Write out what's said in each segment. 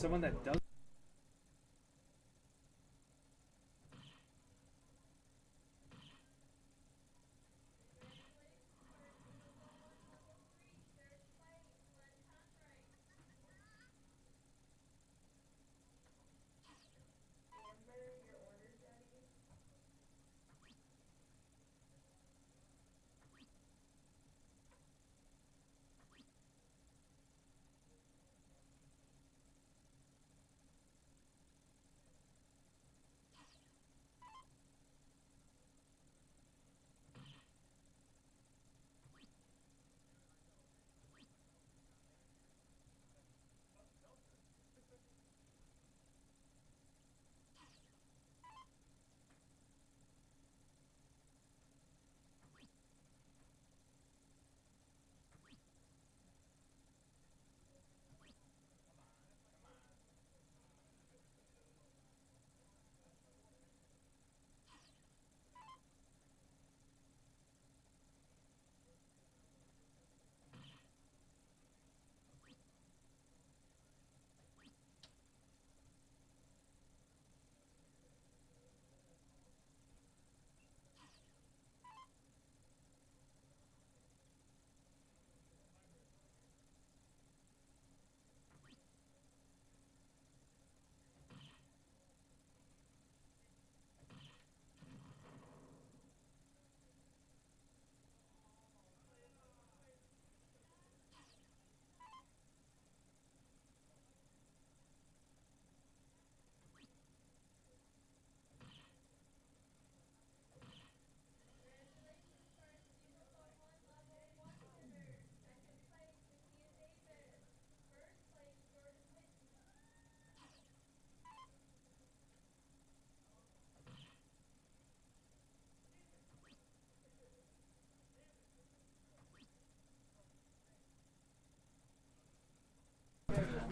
someone that does.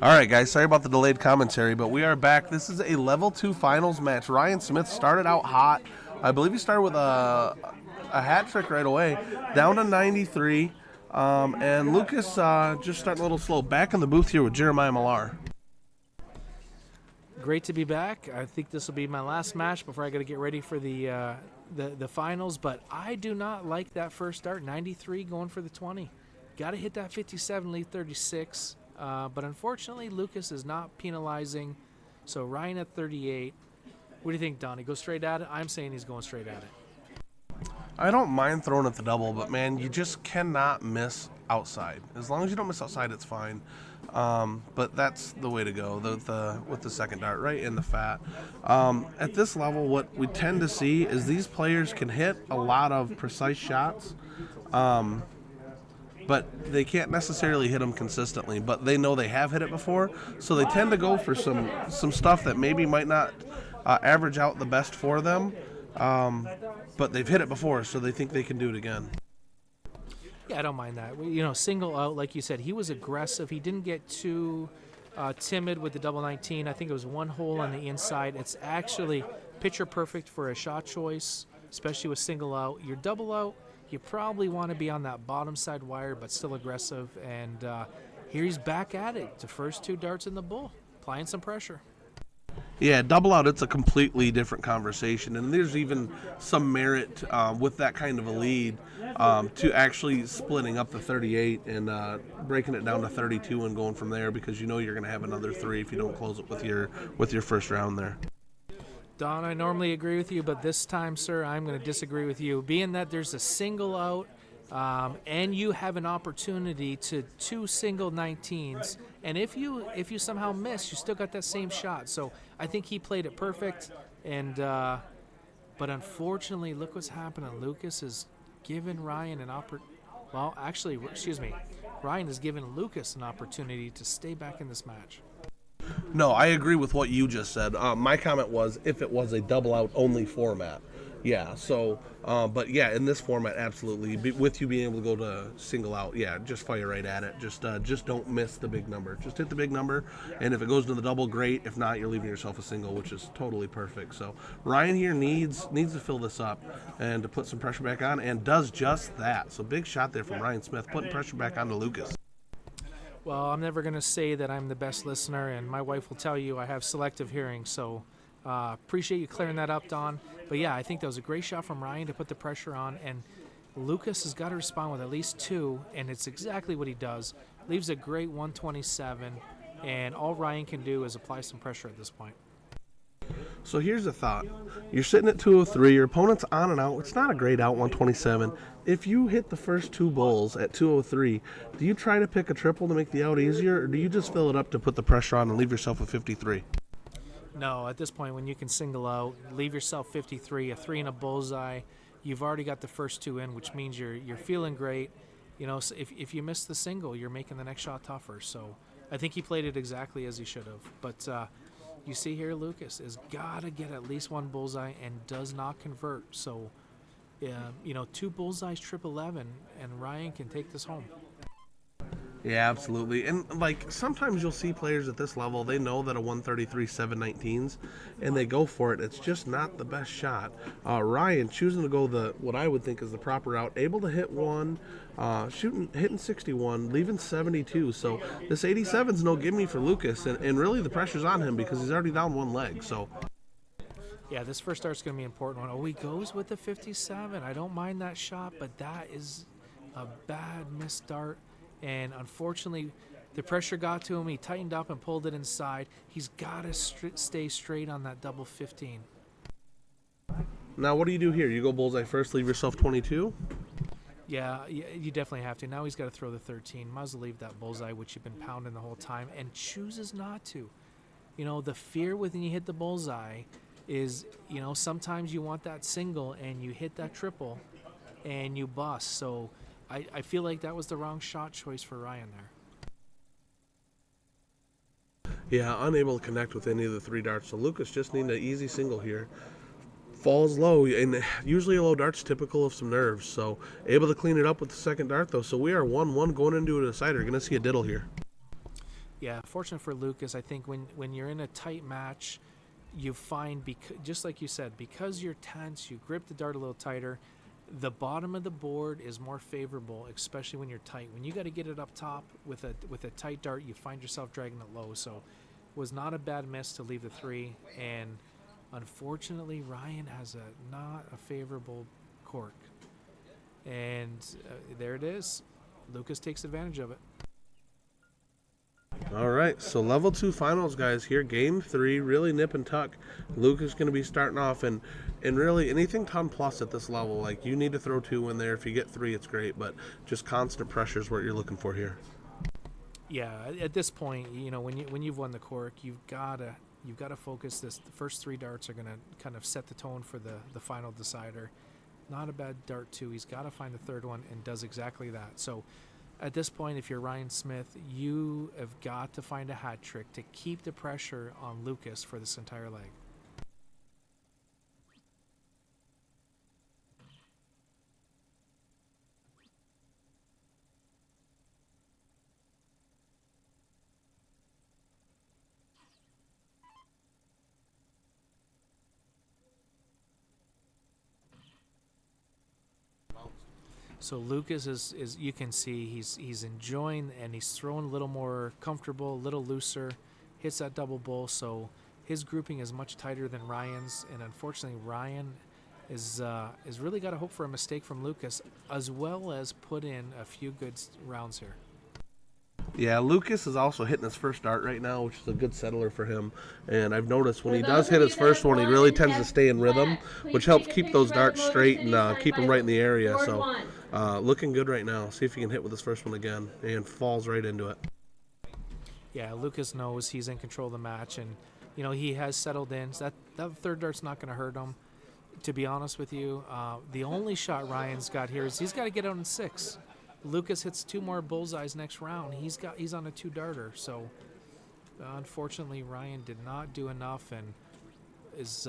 All right, guys, sorry about the delayed commentary, but we are back. This is a level 2 finals match. Ryan Smith started out hot. I believe he started with a hat trick right away, down to 93. And Lucas just starting a little slow. Back in the booth here with Jeremiah Millar. Great to be back. I think this will be my last match before I got to get ready for the finals. But I do not like that first start. 93 going for the 20. Got to hit that 57, lead 36. But unfortunately, Lucas is not penalizing. So Ryan at 38. What do you think, Donnie? Go straight at it? I'm saying he's going straight at it. I don't mind throwing at the double, but, man, you just cannot miss outside. As long as you don't miss outside, it's fine. But that's the way to go, with the second dart, right in the fat. At this level, what we tend to see is these players can hit a lot of precise shots, but they can't necessarily hit them consistently. But they know they have hit it before, so they tend to go for some stuff that maybe might not average out the best for them, but they've hit it before, so they think they can do it again. Yeah, I don't mind that. Single out, like you said, he was aggressive. He didn't get too timid with the double 19. I think it was one hole on the inside. It's actually picture perfect for a shot choice, especially with single out. Your double out, you probably want to be on that bottom side wire, but still aggressive. And here he's back at it. The first two darts in the bull, applying some pressure. Yeah, double out, it's a completely different conversation. And there's even some merit with that kind of a lead to actually splitting up the 38 and breaking it down to 32 and going from there, because you know you're going to have another 3 if you don't close it with your first round there. Don, I normally agree with you, but this time, sir, I'm going to disagree with you. Being that there's a single out and you have an opportunity to 2 single 19s, and if you somehow miss, you still got that same shot. So I think he played it perfect, and but unfortunately, look what's happening. Lucas is giving Ryan an Ryan has given Lucas an opportunity to stay back in this match. No, I agree with what you just said. My comment was if it was a double out only format. Yeah, so, but yeah, in this format, absolutely. With you being able to go to single out, yeah, just fire right at it. Just don't miss the big number. Just hit the big number, and if it goes to the double, great. If not, you're leaving yourself a single, which is totally perfect. So Ryan here needs to fill this up and to put some pressure back on, and does just that. So big shot there from Ryan Smith, putting pressure back onto Lucas. Well, I'm never going to say that I'm the best listener, and my wife will tell you I have selective hearing. So appreciate you clearing that up, Don. But yeah, I think that was a great shot from Ryan to put the pressure on, and Lucas has got to respond with at least two, and it's exactly what he does. Leaves a great 127, and all Ryan can do is apply some pressure at this point. So here's the thought. You're sitting at 203, your opponent's on and out. It's not a great out, 127. If you hit the first two bulls at 203, do you try to pick a triple to make the out easier, or do you just fill it up to put the pressure on and leave yourself with 53? No, at this point, when you can single out, leave yourself 53, a 3 and a bullseye, you've already got the first two in, which means you're feeling great. You know, so if you miss the single, you're making the next shot tougher. So I think he played it exactly as he should have. But you see here, Lucas has got to get at least one bullseye and does not convert. So, you know, two bullseyes, trip 11, and Ryan can take this home. Yeah, absolutely. And, like, sometimes you'll see players at this level, they know that a 133 719s, and they go for it. It's just not the best shot. Ryan choosing to go what I would think is the proper route, able to hit one, hitting 61, leaving 72. So this 87's no gimme for Lucas, and really the pressure's on him because he's already down one leg. So yeah, this first start's going to be an important one. Oh, he goes with the 57. I don't mind that shot, but that is a bad missed dart. And unfortunately, the pressure got to him. He tightened up and pulled it inside. He's got to stay straight on that double 15. now what do you do here? You go bullseye first, leave yourself 22? Yeah, you definitely have to. Now he's got to throw the 13. Might as well leave that bullseye, which you've been pounding the whole time, and chooses not to. You know, the fear when you hit the bullseye is, you know, sometimes you want that single and you hit that triple and you bust. So I feel like that was the wrong shot choice for Ryan there. Yeah, unable to connect with any of the three darts. So Lucas just needing an easy single here. Falls low, and usually a low dart's typical of some nerves. So able to clean it up with the second dart, though. So we are 1-1 going into a decider. Going to see a diddle here. Yeah, fortunate for Lucas, I think when you're in a tight match, you find, just like you said, because you're tense, you grip the dart a little tighter. The bottom of the board is more favorable, especially when you're tight. When you got to get it up top with a tight dart, you find yourself dragging it low. So, was not a bad miss to leave the 3. And unfortunately, Ryan has not a favorable cork. And there it is. Lucas takes advantage of it. All right, so level 2 finals, guys. Here, game 3, really nip and tuck. Lucas going to be starting off, and really anything ton plus at this level. Like, you need to throw 2 in there. If you get 3, it's great, but just constant pressure is what you're looking for here. Yeah, at this point, you know, when you've won the cork, you've got to focus. The first 3 darts are going to kind of set the tone for the final decider. Not a bad dart too. He's got to find the third one, and does exactly that. So at this point, if you're Ryan Smith, you have got to find a hat trick to keep the pressure on Lucas for this entire leg. So Lucas is you can see he's enjoying, and he's throwing a little more comfortable, a little looser, hits that double bull. So his grouping is much tighter than Ryan's, and unfortunately Ryan is really got to hope for a mistake from Lucas, as well as put in a few good rounds here. Yeah, Lucas is also hitting his first dart right now, which is a good settler for him. And I've noticed when he does hit his first one, he really tends to stay in rhythm, which helps keep those darts straight and keep them right in the area. So looking good right now. See if he can hit with his first one again, and falls right into it. Yeah, Lucas knows he's in control of the match, and you know he has settled in. So that third dart's not going to hurt him. To be honest with you, the only shot Ryan's got here is he's got to get out in 6. Lucas hits 2 more bullseyes next round. He's on a 2-darter. So unfortunately, Ryan did not do enough, and is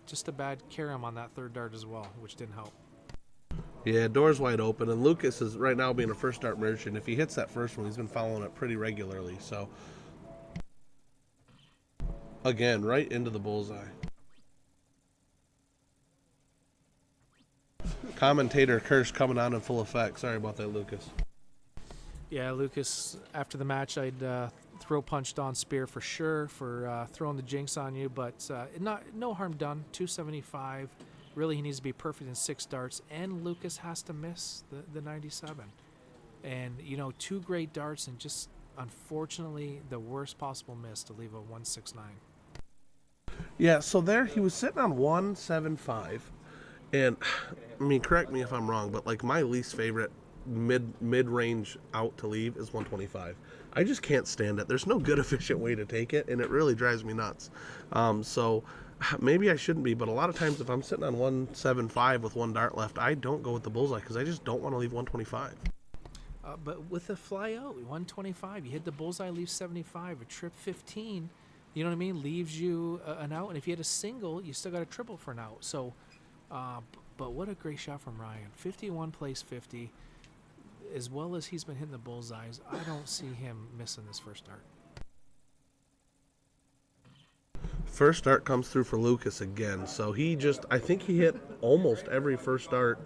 just a bad carom on that third dart as well, which didn't help. Yeah, door's wide open, and Lucas is right now being a first dart merchant. If he hits that first one, he's been following it pretty regularly. So again, right into the bullseye. Commentator curse coming on in full effect. Sorry about that, Lucas. Yeah, Lucas, after the match, I'd throw punch Don Spear for sure for throwing the jinx on you, but no harm done. 275. Really, he needs to be perfect in 6 darts, and Lucas has to miss the 97. And, two great darts and just, unfortunately, the worst possible miss to leave a 169. Yeah, so there he was sitting on 175, and I mean, correct me if I'm wrong, but like my least favorite mid range out to leave is 125. I just can't stand it. There's no good efficient way to take it, and it really drives me nuts. So maybe I shouldn't be, but a lot of times if I'm sitting on 175 with 1 dart left, I don't go with the bullseye because I just don't want to leave 125. But with a fly out, 125, you hit the bullseye, leave 75. A trip 15, you know what I mean, leaves you an out. And if you had a single, you still got a triple for an out. So, but what a great shot from Ryan. 51 plays 50. As well as he's been hitting the bullseyes, I don't see him missing this first dart. First dart comes through for Lucas again. So I think he hit almost every first dart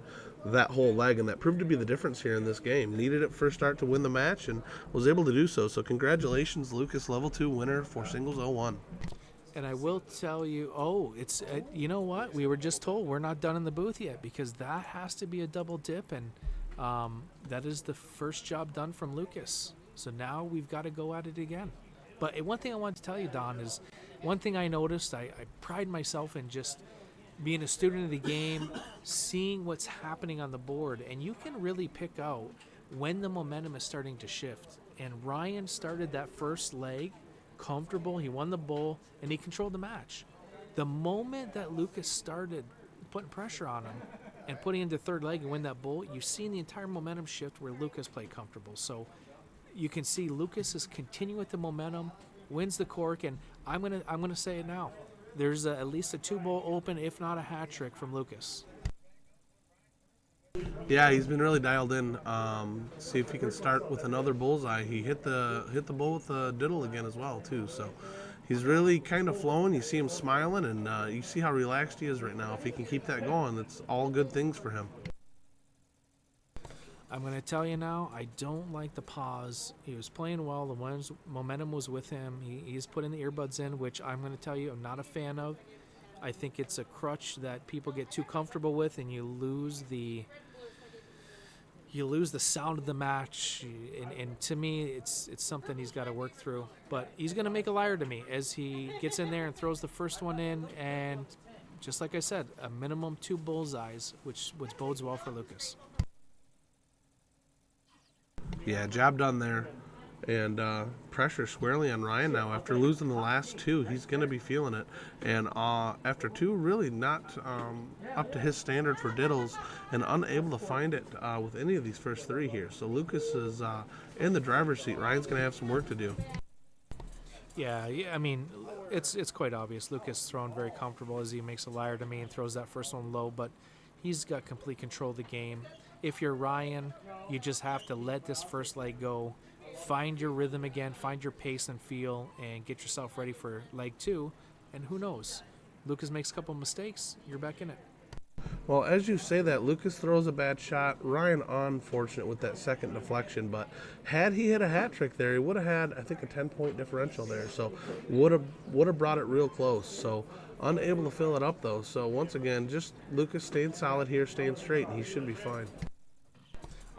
that whole leg, and that proved to be the difference here in this game. Needed it first start to win the match and was able to do so. So congratulations, Lucas, level 2 winner for singles 01. And I will tell you, it's you know what? We were just told we're not done in the booth yet because that has to be a double dip, and that is the first job done from Lucas. So now we've got to go at it again. But one thing I wanted to tell you, Don, is one thing I noticed. I pride myself in just being a student of the game, seeing what's happening on the board, and you can really pick out when the momentum is starting to shift. And Ryan started that first leg comfortable. He won the bull, and he controlled the match. The moment that Lucas started putting pressure on him and putting into third leg and win that bull, you've seen the entire momentum shift where Lucas played comfortable. So you can see Lucas is continuing with the momentum, wins the cork, and I'm gonna say it now. There's at least a 2-ball open, if not a hat trick from Lucas. Yeah, he's been really dialed in. See if he can start with another bullseye. He hit the bull with the diddle again as well too. So he's really kind of flowing. You see him smiling, and you see how relaxed he is right now. If he can keep that going, that's all good things for him. I'm going to tell you now, I don't like the pause. He was playing well. The momentum was with him. He's putting the earbuds in, which I'm going to tell you I'm not a fan of. I think it's a crutch that people get too comfortable with, and you lose the sound of the match. And to me, it's something he's got to work through. But he's going to make a liar to me as he gets in there and throws the first one in. And just like I said, a minimum 2 bullseyes, which bodes well for Lucas. Yeah, job done there. And pressure squarely on Ryan now. After losing the last 2, he's going to be feeling it. And after 2 really not up to his standard for diddles and unable to find it with any of these first 3 here. So Lucas is in the driver's seat. Ryan's going to have some work to do. Yeah, I mean, it's quite obvious. Lucas thrown very comfortable as he makes a liar to me and throws that first one low, but he's got complete control of the game. If you're Ryan, you just have to let this first leg go, find your rhythm again, find your pace and feel, and get yourself ready for leg 2. And who knows? Lucas makes a couple mistakes, you're back in it. Well, as you say that, Lucas throws a bad shot. Ryan unfortunate with that second deflection, but had he hit a hat trick there, he would have had, I think, a 10-point differential there. So would have brought it real close. So unable to fill it up though. So once again, just Lucas staying solid here, staying straight, and he should be fine.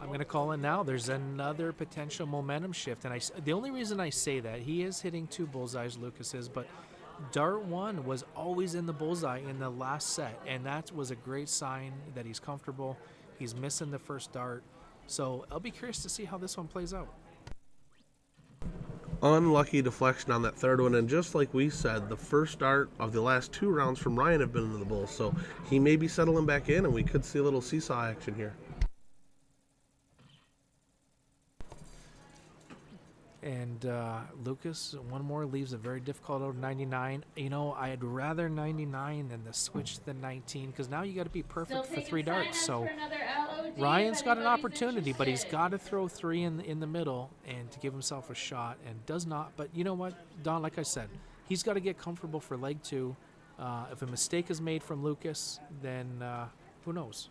I'm going to call it now. There's another potential momentum shift, and the only reason I say that, he is hitting 2 bullseyes, Lucas is, but dart 1 was always in the bullseye in the last set, and that was a great sign that he's comfortable. He's missing the first dart, so I'll be curious to see how this one plays out. Unlucky deflection on that third one, and just like we said, the first dart of the last 2 rounds from Ryan have been into the bull, so he may be settling back in, and we could see a little seesaw action here. And Lucas, one more, leaves a very difficult out 99. I'd rather 99 than the switch to the 19, because now you got to be perfect for 3 darts. So Ryan's got an opportunity, but he's got to throw 3 in the middle and to give himself a shot, and does not. But you know what, Don, like I said, he's got to get comfortable for leg 2. If a mistake is made from Lucas, then who knows?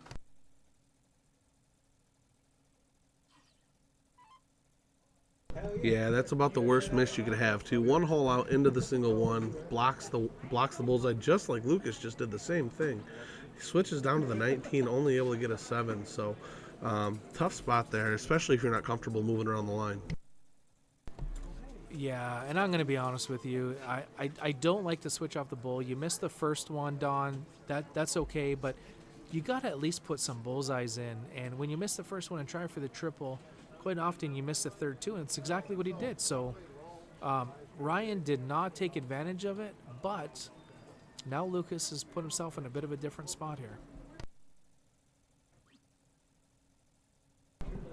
Yeah, that's about the worst miss you could have too. One hole out into the single one, blocks the bullseye, just like Lucas just did the same thing. He switches down to the 19, only able to get a 7. So tough spot there, especially if you're not comfortable moving around the line. Yeah, and I'm going to be honest with you. I don't like to switch off the bull. You missed the first one, Don. That's okay, but you got to at least put some bullseyes in. And when you miss the first one and try for the triple, quite often you miss the third too, and it's exactly what he did. So Ryan did not take advantage of it, but now Lucas has put himself in a bit of a different spot here.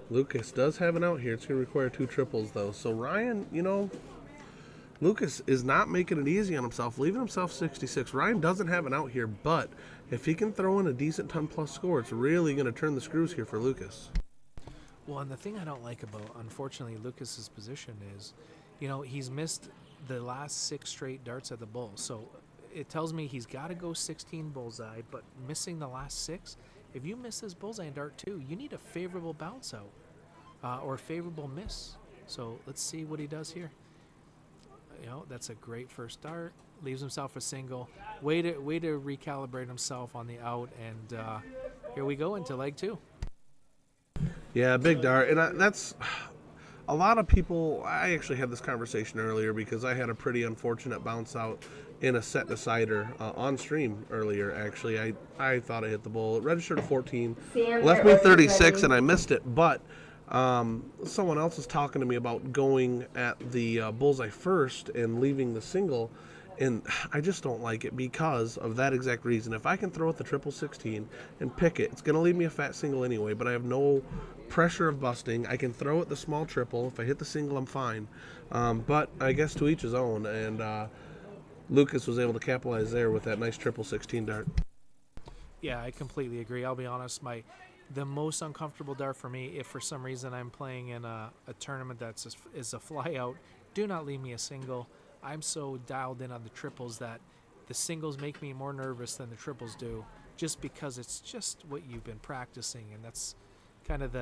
Lucas does have an out here. It's going to require 2 triples, though. So Ryan, Lucas is not making it easy on himself, leaving himself 66. Ryan doesn't have an out here, but if he can throw in a decent 10-plus score, it's really going to turn the screws here for Lucas. Well, and the thing I don't like about, unfortunately, Lucas's position is, he's missed the last 6 straight darts at the bull. So it tells me he's got to go 16 bullseye, but missing the last 6, if you miss this bullseye in dart 2, you need a favorable bounce out or a favorable miss. So let's see what he does here. That's a great first dart. Leaves himself a single. Way to recalibrate himself on the out, and here we go into leg 2. Yeah, big dart, and that's a lot of people. I actually had this conversation earlier because I had a pretty unfortunate bounce out in a set decider on stream earlier. Actually, I thought I hit the bull. It registered a 14, left me 36, and I missed it. But someone else was talking to me about going at the bullseye first and leaving the single. And I just don't like it because of that exact reason. If I can throw at the triple 16 and pick it, it's going to leave me a fat single anyway, but I have no pressure of busting. I can throw at the small triple. If I hit the single, I'm fine. But I guess to each his own. And Lucas was able to capitalize there with that nice triple 16 dart. Yeah, I completely agree. I'll be honest, the most uncomfortable dart for me, if for some reason I'm playing in a tournament is a fly out, do not leave me a single. I'm so dialed in on the triples that the singles make me more nervous than the triples do, just because it's just what you've been practicing, and that's kind of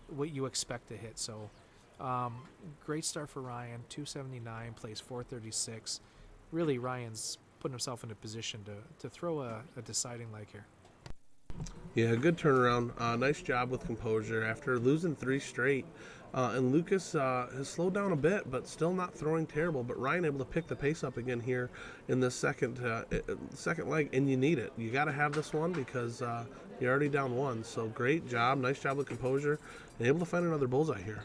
what you expect to hit. So great start for Ryan, 279, plays 436. Really, Ryan's putting himself in a position to throw a deciding leg here. Yeah, good turnaround. Nice job with composure after losing 3 straight. And Lucas has slowed down a bit, but still not throwing terrible. But Ryan able to pick the pace up again here in this second leg, and you need it. You got to have this one because you're already down 1. So great job, nice job with composure, and able to find another bullseye here.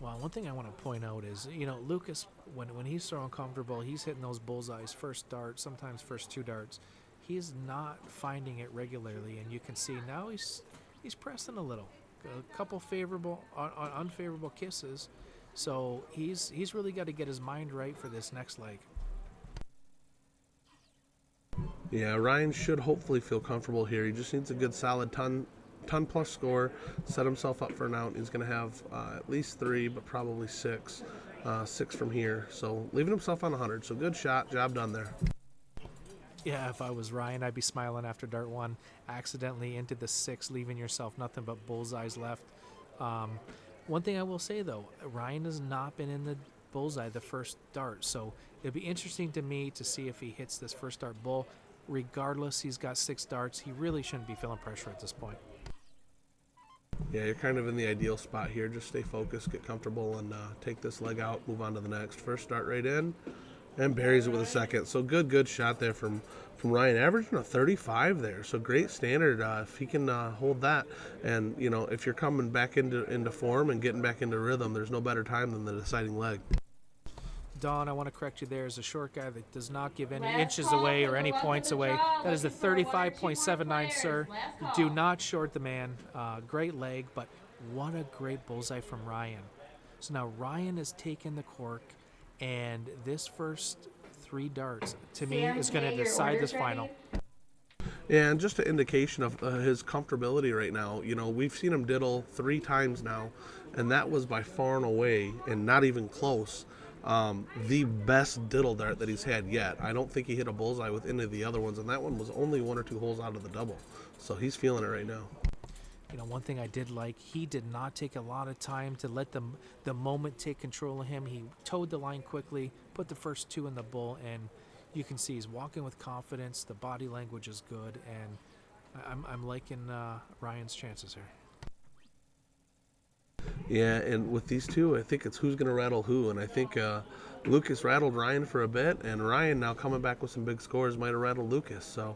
Well, one thing I want to point out is, Lucas, when he's throwing comfortable, he's hitting those bullseyes first dart, sometimes first 2 darts. He's not finding it regularly, and you can see now he's pressing a little. A couple favorable on unfavorable kisses, so he's really got to get his mind right for this next leg. Yeah, Ryan should hopefully feel comfortable here. He just needs a good solid ton plus score, set himself up for an out. He's going to have at least 3, but probably 6 from here. So leaving himself on 100. So good shot, job done there. Yeah, if I was Ryan, I'd be smiling after dart 1, accidentally into the 6, leaving yourself nothing but bullseyes left. One thing I will say, though, Ryan has not been in the bullseye the first dart, so it'd be interesting to me to see if he hits this first dart bull. Regardless, he's got 6 darts. He really shouldn't be feeling pressure at this point. Yeah, you're kind of in the ideal spot here. Just stay focused, get comfortable, and take this leg out, move on to the next. First dart right in. And buries it with a second. So good shot there from Ryan, averaging a 35 there. So great standard if he can hold that. And if you're coming back into form and getting back into rhythm, there's no better time than the deciding leg. Don, I want to correct you there. As a short guy that does not give any inches away or any points away, that is a 35.79, sir. Do not short the man. Great leg, but what a great bullseye from Ryan. So now Ryan has taken the cork. And this first 3 darts, to me, is going to decide this final. Yeah, and just an indication of his comfortability right now. We've seen him diddle 3 times now, and that was by far and away, and not even close, the best diddle dart that he's had yet. I don't think he hit a bullseye with any of the other ones, and that one was only 1 or 2 holes out of the double. So he's feeling it right now. one thing I did like, he did not take a lot of time to let the moment take control of him. He towed the line quickly, put the first 2 in the bull, and you can see he's walking with confidence. The body language is good, and I'm liking Ryan's chances here. Yeah, and with these two, I think it's who's going to rattle who. And I think Lucas rattled Ryan for a bit, and Ryan now coming back with some big scores might have rattled Lucas. So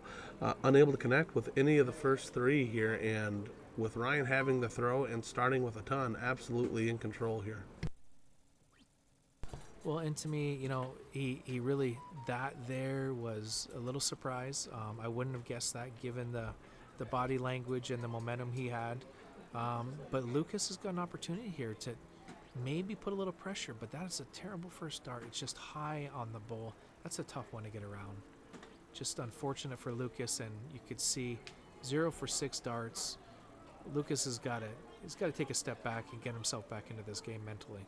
unable to connect with any of the first 3 here, and with Ryan having the throw and starting with a ton, absolutely in control here. Well, and to me, he really, that there was a little surprise. I wouldn't have guessed that given the body language and the momentum he had. But Lucas has got an opportunity here to maybe put a little pressure, but that is a terrible first start. It's just high on the bull. That's a tough one to get around. Just unfortunate for Lucas, and you could see 0 for 6 darts. Lucas he's got to take a step back and get himself back into this game mentally.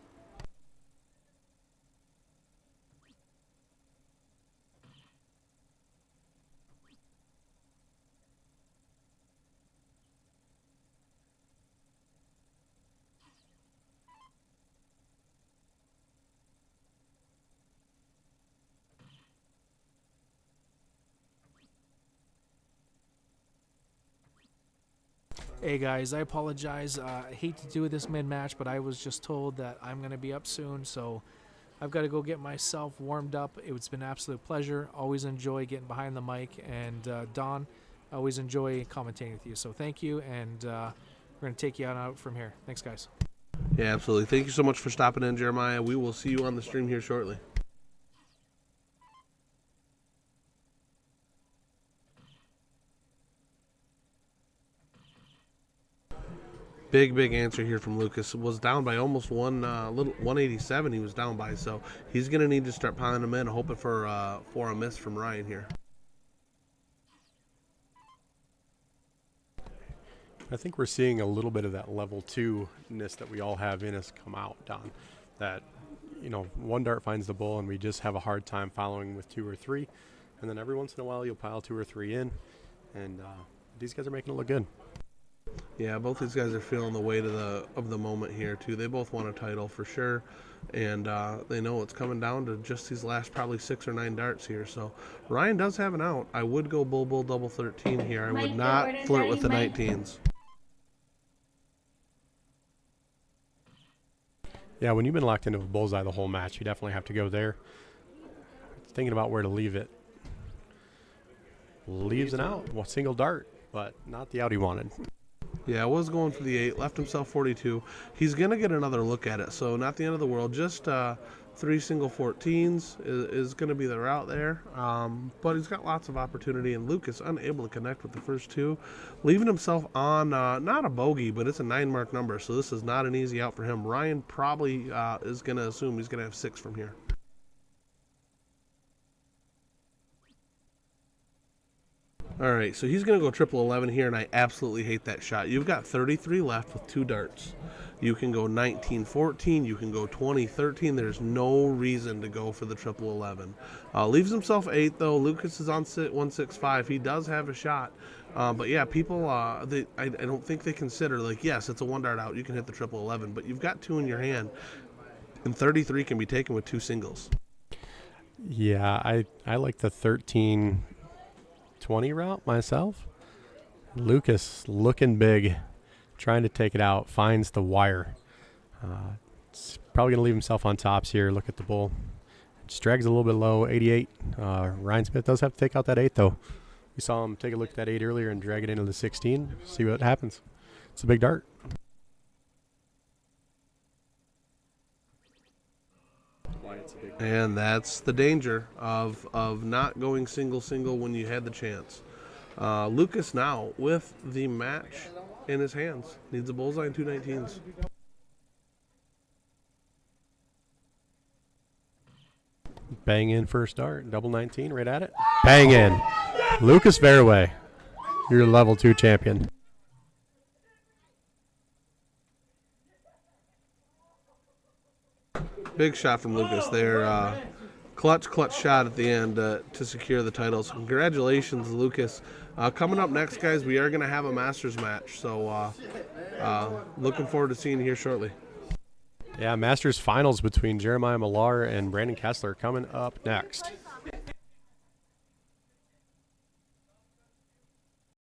Hey guys, I apologize. I hate to do this mid-match, but I was just told that I'm going to be up soon, so I've got to go get myself warmed up. It's been an absolute pleasure. Always enjoy getting behind the mic, and Don, I always enjoy commentating with you. So thank you, and we're going to take you out from here. Thanks, guys. Yeah, absolutely. Thank you so much for stopping in, Jeremiah. We will see you on the stream here shortly. Big answer here from Lucas. Was down by almost 187 he was down by, so he's going to need to start piling them in, hoping for a miss from Ryan here. I think we're seeing a little bit of that level 2-ness that we all have in us come out, Don. That, one dart finds the bull and we just have a hard time following with 2 or 3. And then every once in a while you'll pile 2 or 3 in. And these guys are making it look good. Yeah, both these guys are feeling the weight of the moment here too. They both want a title for sure, and they know it's coming down to just these last probably 6 or 9 darts here. So Ryan does have an out. I would go bull double 13 here. I would not flirt with the 19s. Yeah, when you've been locked into a bullseye the whole match, you definitely have to go there. Thinking about where to leave it. Leaves an out, single dart, but not the out he wanted. Yeah, I was going for the 8, left himself 42. He's going to get another look at it, so not the end of the world. Just 3 single 14s is going to be the route there. But he's got lots of opportunity, and Lucas unable to connect with the first 2, leaving himself on not a bogey, but it's a 9-mark number, so this is not an easy out for him. Ryan probably is going to assume he's going to have 6 from here. All right, so he's going to go triple 11 here, and I absolutely hate that shot. You've got 33 left with 2 darts. You can go 19-14. You can go 20-13. There's no reason to go for the triple 11. Leaves himself 8, though. Lucas is on 165. He does have a shot. But, yeah, people, I don't think they consider, yes, it's a 1-dart out. You can hit the triple 11, but you've got 2 in your hand, and 33 can be taken with 2 singles. Yeah, I like the 13-20 route myself. Lucas looking big, trying to take it out, finds the wire. It's probably going to leave himself on tops here. Look at the bull. Just drags a little bit low, 88. Ryan Smith does have to take out that 8, though. We saw him take a look at that 8 earlier and drag it into the 16. See what happens. It's a big dart. And that's the danger of not going single when you had the chance. Lucas now with the match in his hands. Needs a bullseye and 2 19s. Bang in first dart. Double 19 right at it. Bang in. Lucas Verwey, your level 2 champion. Big shot from Lucas there. Clutch shot at the end to secure the title. So congratulations, Lucas. Coming up next, guys, we are going to have a Masters match. So looking forward to seeing you here shortly. Yeah, Masters finals between Jeremiah Millar and Brandon Kessler coming up next.